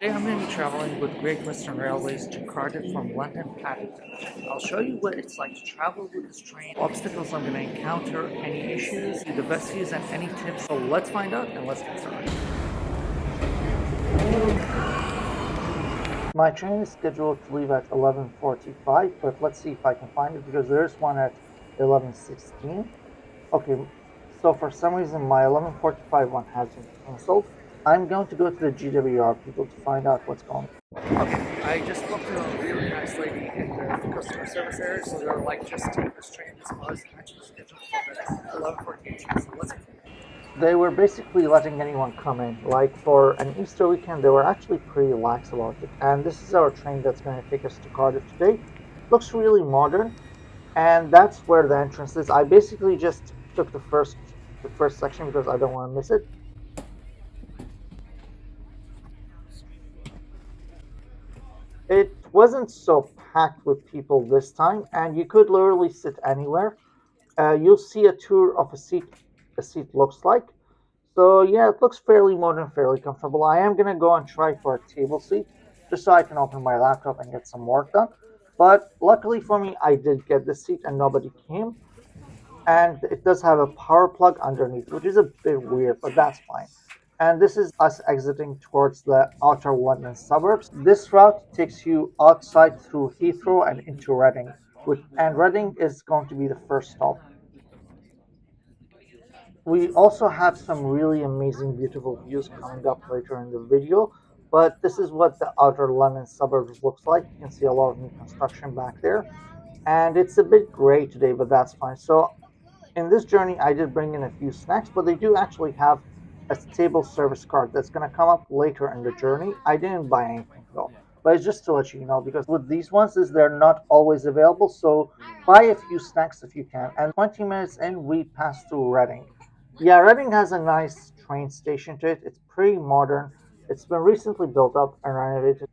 Today I'm going to be traveling with Great Western Railways to Cardiff from London Paddington. I'll show you what it's like to travel with this train, obstacles I'm going to encounter, any issues, the best views, and any tips. So let's find out and let's get started. My train is scheduled to leave at 11:45, but let's see if I can find it because there's one at 11:16. Okay, so for some reason my 11:45 one has been cancelled. I'm going to go to the GWR people to find out what's going on. Okay, I just spoke to a really nice lady in the customer service area, so they're like, just take this train, this bus, actually scheduled for the 11:48. So let's. They were basically letting anyone come in. Like for an Easter weekend, they were actually pretty lax about it. And this is our train that's going to take us to Cardiff today. Looks really modern, and that's where the entrance is. I basically just took the first section because I don't want to miss it. It wasn't so packed with people this time, and you could literally sit anywhere. You'll see a tour of a seat looks like. So yeah, it looks fairly modern, fairly comfortable. I am gonna go and try for a table seat, just so I can open my laptop and get some work done. But luckily for me, I did get the seat and nobody came. And it does have a power plug underneath, which is a bit weird, but that's fine. And this is us exiting towards the outer London suburbs. This route takes you outside through Heathrow and into Reading, and Reading is going to be the first stop. We also have some really amazing, beautiful views coming up later in the video, but this is what the outer London suburbs looks like. You can see a lot of new construction back there, and it's a bit gray today, but that's fine. So in this journey, I did bring in a few snacks, but they do actually have a table service card that's going to come up later in the journey. I didn't buy anything though, but it's just to let you know because with these ones, is they're not always available. So buy a few snacks if you can. And 20 minutes in, we pass through Reading. Yeah, Reading has a nice train station to it. It's pretty modern. It's been recently built up and renovated.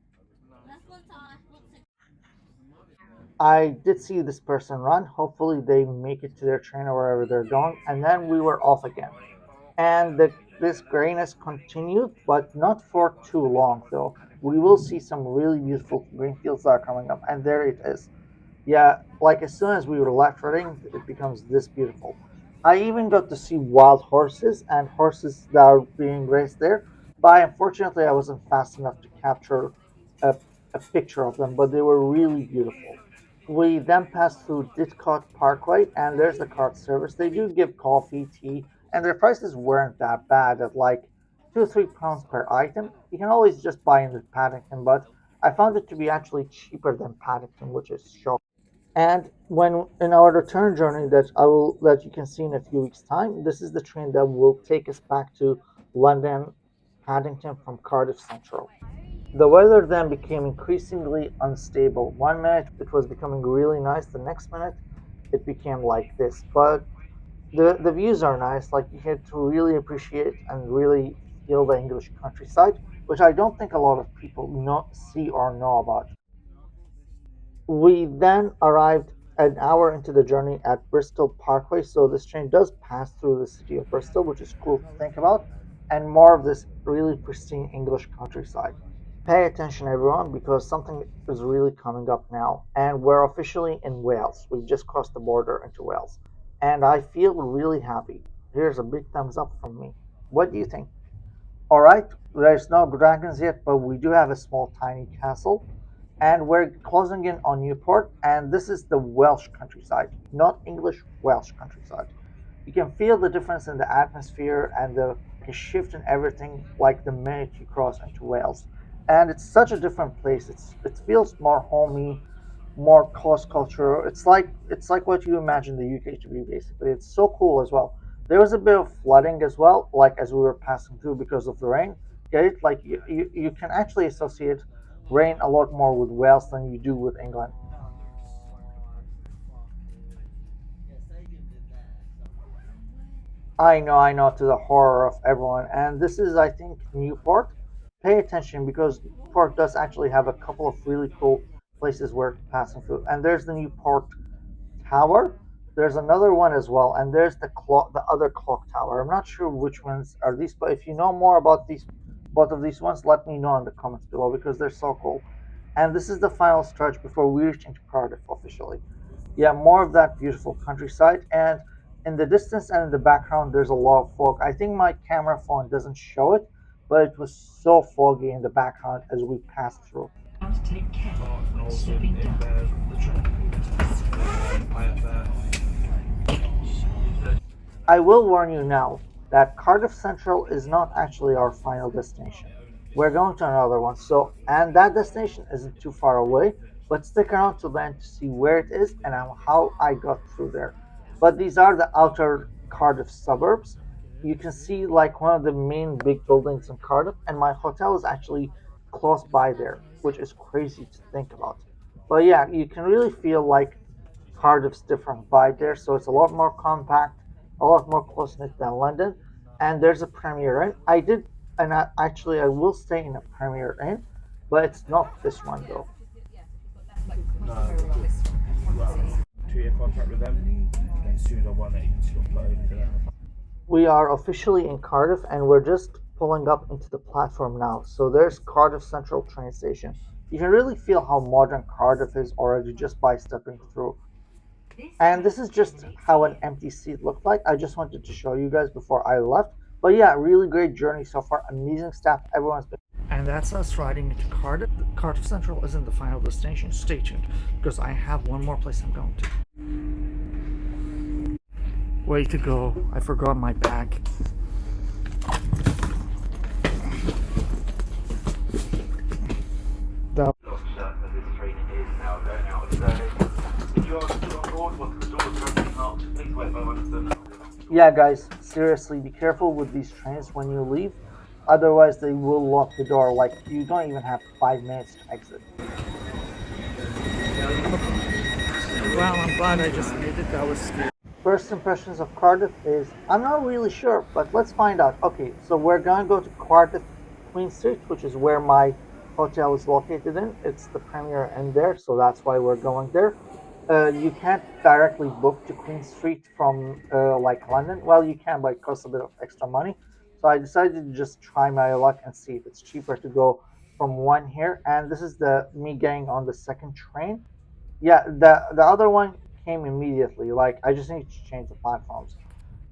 I did see this person run. Hopefully, they make it to their train or wherever they're going. And then we were off again. And this grayness continued, but not for too long, though. We will see some really beautiful green fields that are coming up. And there it is. Yeah, like as soon as we were left Reading, it becomes this beautiful. I even got to see wild horses and horses that are being raced there. But unfortunately, I wasn't fast enough to capture a, a picture of them, but they were really beautiful. We then pass through Didcot Parkway, and there's the cart service. They do give coffee, tea, and their prices weren't that bad at like £2 or £3 per item. You can always just buy in the Paddington, but I found it to be actually cheaper than Paddington, which is shocking. And when in our return journey that you can see in a few weeks' time, this is the train that will take us back to London, Paddington from Cardiff Central. The weather then became increasingly unstable. One minute it was becoming really nice, the next minute it became like this. But the views are nice, like you get to really appreciate and really feel the English countryside, which I don't think a lot of people see or know about. We then arrived an hour into the journey at Bristol Parkway, so this train does pass through the city of Bristol, which is cool to think about, and more of this really pristine English countryside. Pay attention, everyone, because something is really coming up now, and we're officially in Wales. We've just crossed the border into Wales, and I feel really happy. Here's a big thumbs up from me. What do you think? All right, there's no dragons yet, but we do have a small, tiny castle. And we're closing in on Newport, and this is the Welsh countryside, not English, Welsh countryside. You can feel the difference in the atmosphere and the shift in everything like the minute you cross into Wales. And it's such a different place. It feels more homey, more cross cultural. It's like what you imagine the UK to be basically. It's so cool as well. There was a bit of flooding as well, like as we were passing through because of the rain. Get it? Like you can actually associate rain a lot more with Wales than you do with England. I know, to the horror of everyone. And this is, I think, Newport. Pay attention because Newport does actually have a couple of really cool places where passing through. And there's the Newport Tower. There's another one as well, and there's the other clock tower. I'm not sure which ones are these, but if you know more about these both of these ones, let me know in the comments below because they're so cool. And this is the final stretch before we reach into Cardiff officially. Yeah, more of that beautiful countryside, and in the distance and in the background there's a lot of fog. I think my camera phone doesn't show it, but it was so foggy in the background as we passed through. Take care when stepping down from the train. I will warn you now that Cardiff Central is not actually our final destination. We're going to another one, and that destination isn't too far away, but stick around to the end to see where it is and how I got through there. But these are the outer Cardiff suburbs. You can see like one of the main big buildings in Cardiff, and my hotel is actually close by there, which is crazy to think about. But yeah, you can really feel like Cardiff's different vibe there, so it's a lot more compact, a lot more close knit than London. And there's a Premier Inn. Actually I will stay in a Premier Inn, but it's not this one though. No, well, 2-year contract with them. And then as soon as I won it, you can stop playing to them. We are officially in Cardiff and we're just pulling up into the platform now. So there's Cardiff Central train station. You can really feel how modern Cardiff is already just by stepping through. And this is just how an empty seat looked like. I just wanted to show you guys before I left. But yeah, really great journey so far. Amazing staff. Everyone's been. And that's us riding into Cardiff. Cardiff Central isn't the final destination. Stay tuned because I have one more place I'm going to. Way to go. I forgot my bag. The Yeah, guys, seriously, be careful with these trains when you leave. Otherwise, they will lock the door. Like, you don't even have 5 minutes to exit. Well, I'm glad I just made it. That was scary. First impressions of Cardiff is, I'm not really sure, but let's find out. Okay, so we're gonna go to Cardiff Queen Street, which is where my hotel is located in. It's the Premier Inn there, so that's why we're going there. You can't directly book to Queen Street from like London. Well, you can, but it costs a bit of extra money. So I decided to just try my luck and see if it's cheaper to go from one here. And this is the me getting on the second train. Yeah, the other one came immediately. Like I just need to change the platforms.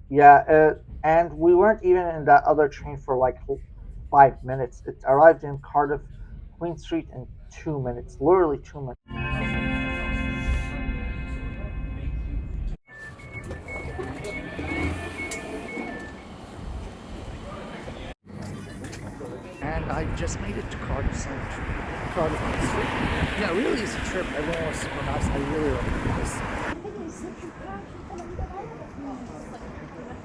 Yeah, and we weren't even in that other train for like 5 minutes. It arrived in Cardiff Queen Street in 2 minutes, literally 2 minutes. And I just made it to Cardiff Central, Cardiff Street. Yeah, really is a trip. Everyone was super nice. I really recommend this.